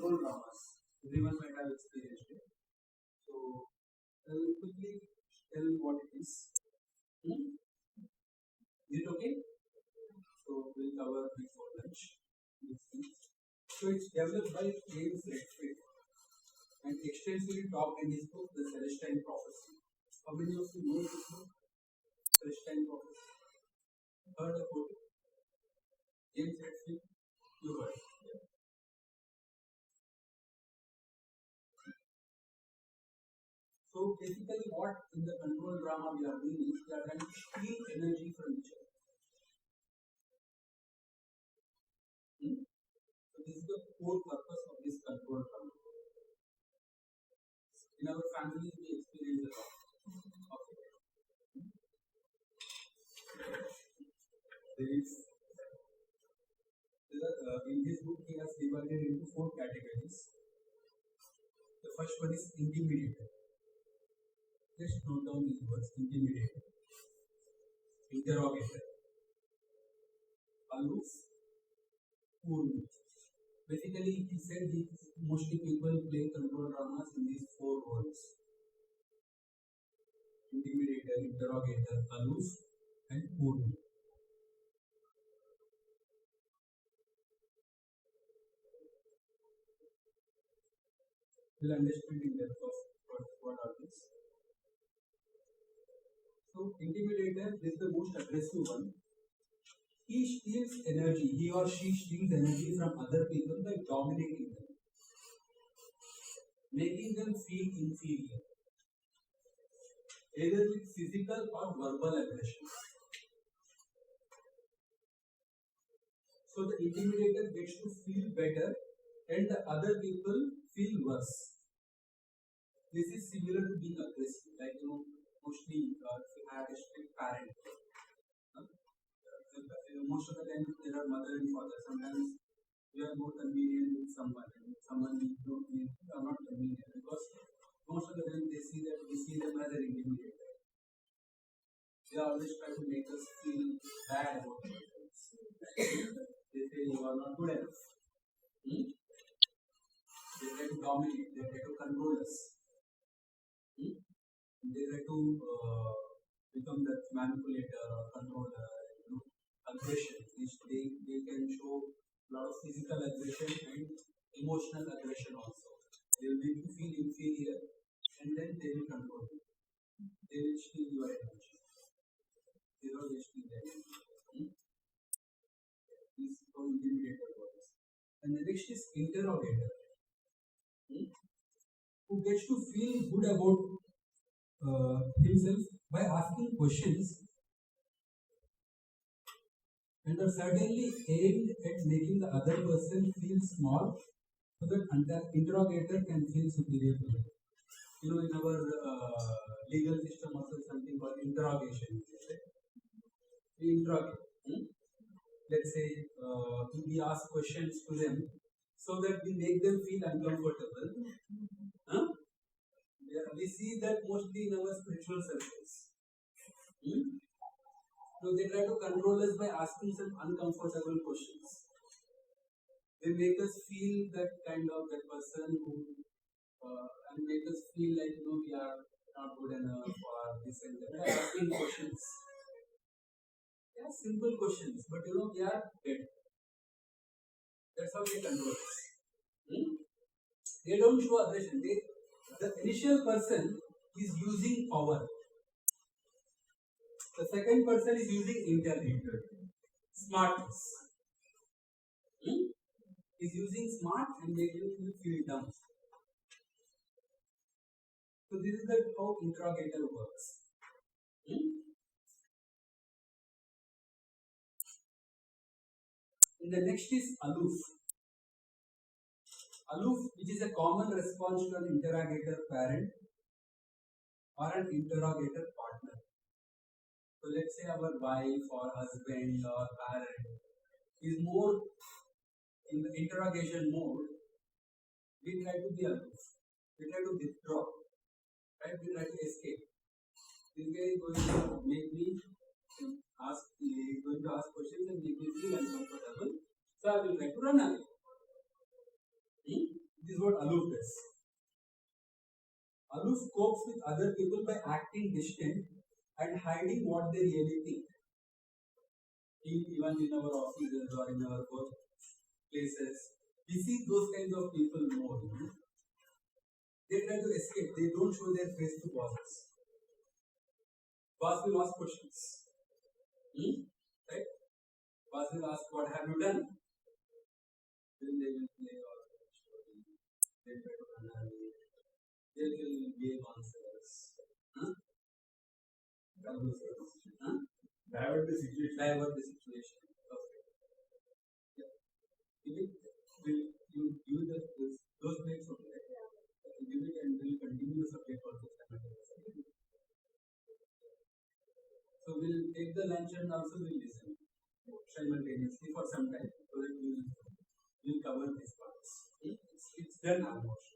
control dramas. Everyone might have experienced it. So I will quickly tell what it is. Is it okay? So we'll cover before lunch. So it's developed by James Redfield and extensively talked in his book, The Celestine Prophecy. How many of you know this book? Celestine Prophecy. Heard about it? James Redfield? You heard. Yeah. So basically what in the control drama we are doing is we are trying to steal energy from each other. So this is the core purpose of this control drama. In our family we experience a lot of it. In this book he has divided into 4 categories. The first one is intimidator. Just note down these words: intimidator, interrogator, aloof, cool. Basically, he said mostly people play control dramas in these 4 words: intimidator, interrogator, aloof, and cool. We'll understand in depth of what are these. So, intimidator is the most aggressive one. He steals energy, he or she steals energy from other people by dominating them, making them feel inferior, either with physical or verbal aggression. So the intimidator gets to feel better and the other people feel worse. This is similar to being aggressive, like mostly if you have a strict parent. Most of the time there are mother and father. Sometimes you are more convenient with someone and someone you are not convenient because most of the time we see them as an intimidator. They always try to make us feel bad about ourselves. They say you are not good enough. They try to dominate, they try to control us. They try to become that manipulator or controller, aggression. They can show a lot of physical aggression and emotional aggression also. They will make you feel inferior and then they will control you. They will steal your energy. They will steal their energy. This is how intimidator works. And the next is interrogator, who gets to feel good about himself by asking questions and are certainly aimed at making the other person feel small so that interrogator can feel superior to them. In our legal system also something called interrogation. We interrogate. Let's say we ask questions to them so that we make them feel uncomfortable. We see that mostly in our spiritual circles. So they try to control us by asking some uncomfortable questions. They make us feel that kind of that person who and make us feel like we are not good enough or this and that. They are asking questions. They are simple questions, but we are dead. That's how they control us. They don't show aggression. The initial person is using power. The second person is using intelligence, smartness. Is using smart and making you feel dumb. So this is how interrogator works. And the next is aloof. Aloof, which is a common response to an interrogator parent or an interrogator partner. So let's say our wife or husband or parent is more in the interrogation mode. We try to be aloof. We try to withdraw. Right? We try to escape. This guy is going to make me going to ask questions and make me feel uncomfortable. So I will try to run away. This is what aloof does. Aloof copes with other people by acting distant and hiding what they really think. Even in our offices or in our work places, we see those kinds of people more. They try to escape, they don't show their face to bosses. Boss will ask questions. Right? Boss will ask, what have you done? Then they will play all the story. They try to analyze. They will give answers. Divert the situation. Divert the situation. Okay. Yeah. Will you use those breaks of it? Give it and will continue the subject also simultaneously. So we'll take the lunch and also we'll listen simultaneously for some time so that we'll cover these parts. It's done almost.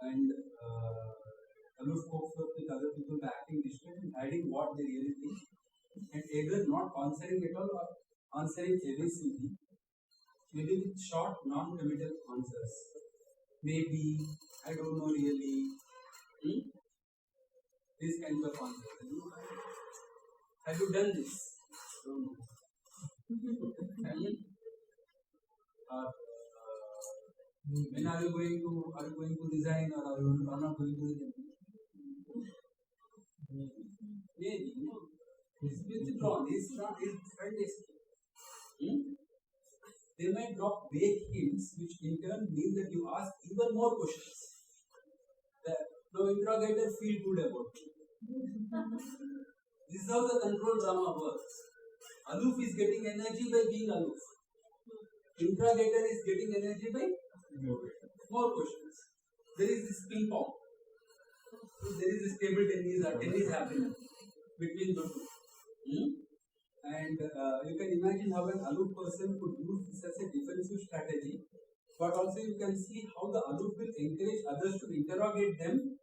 And aloof copes up with other people by acting distant and hiding what they really think, and either not answering at all or answering evasively, maybe with short, non-committal answers. Maybe, I don't know really. These kinds of answers. Have you done this? Don't know. When are you going to design or are you not going to design? Maybe, no. It's withdrawn. It's not. It's fantastic. They might drop vague hints, which in turn mean that you ask even more questions. The interrogator feel good about it. This is how the control drama works. Aloof is getting energy by being aloof. Interrogator is getting energy by more questions. There is this ping pong. There is this table tennis happening between the two. And you can imagine how an aloof person could use this as a defensive strategy, but also you can see how the aloof will encourage others to interrogate them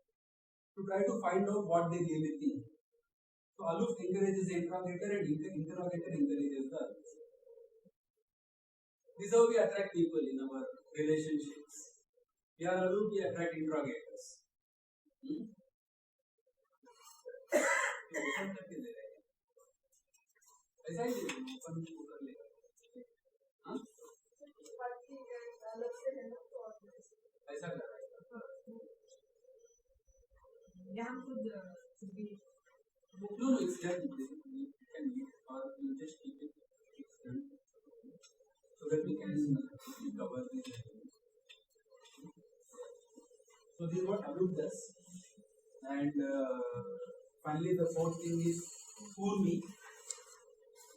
to try to find out what they really think. So aloof encourages the interrogator and interrogator encourages the others. This is how we attract people in our relationships. We are aloof, we attract interrogators. ऐसा ही open कर लेगा ऐसा कर रहा है no, it's done. We can leave or you just keep it done so that we can cover this. So this is what aloof does. And finally the fourth thing is fool me.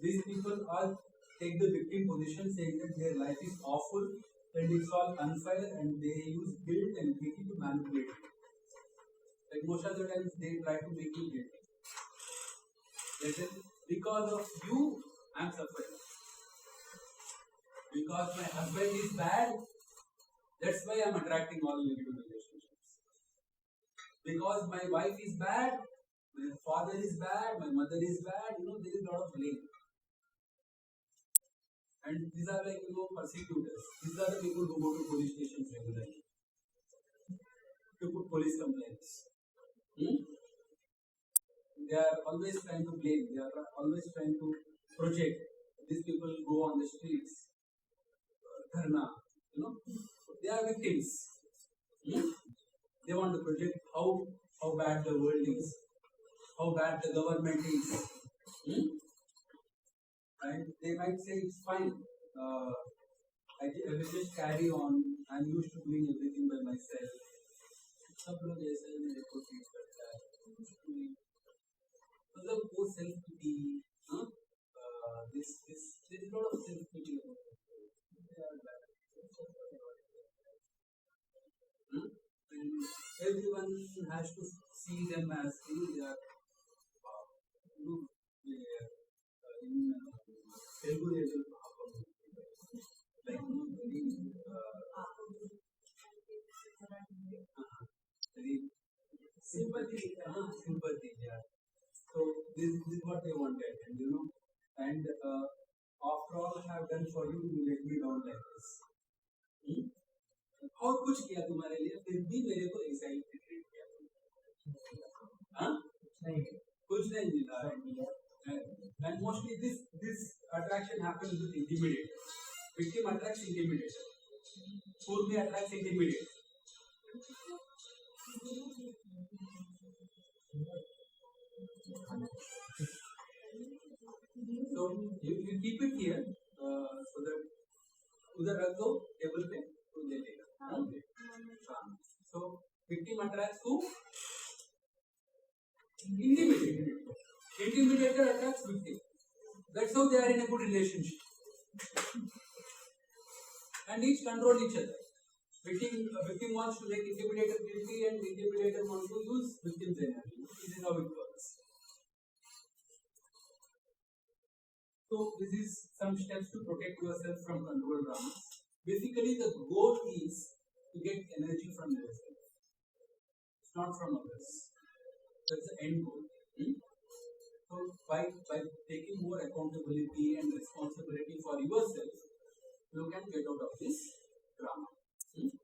These people all take the victim position, saying that their life is awful and it's all unfair, and they use guilt and pity to manipulate it. Like most of the times they try to make you guilty. They say, because of you, I'm suffering. Because my husband is bad, that's why I'm attracting all negative relationships. Because my wife is bad, my father is bad, my mother is bad, there is a lot of blame. And these are like, persecutors. These are the people who go to police stations regularly to put police complaints. They are always trying to blame. They are always trying to project. These people go on the streets, dharna, they are victims. They want to project how bad the world is, how bad the government is. And they might say it's fine. I will just carry on. I'm used to doing everything by myself. सब लोग ऐसे ही मेरे को treat करता है. मतलब वो self pity, this there is a lot of self pity about it. And everyone has to see them as they are, in Telugu they will like very sympathy, yeah. So this is what they wanted, and after all I have done for you, you let me down like this. बहुत कुछ किया तुम्हारे लिए, फिर भी मेरे को ऐसा ही ट्रीट किया तुमने, हाँ? कुछ नहीं मिला. And mostly this attraction happens with intimidator. Victim attracts intimidator. Fool me attracts intimidator. So you keep it here so that उधर रख दो टेबल पे तो ले लेगा. So victim attracts who? Intimidator. Intimidator attracts victim. That's how they are in a good relationship. And each control each other. Victim wants to make intimidator guilty, and intimidator wants to use victim's energy. This is how it works. So this is some steps to protect yourself from control dramas. Basically, the goal is to get energy from yourself. It's not from others. That's the end goal. So by taking more accountability and responsibility for yourself, you can get out of this drama.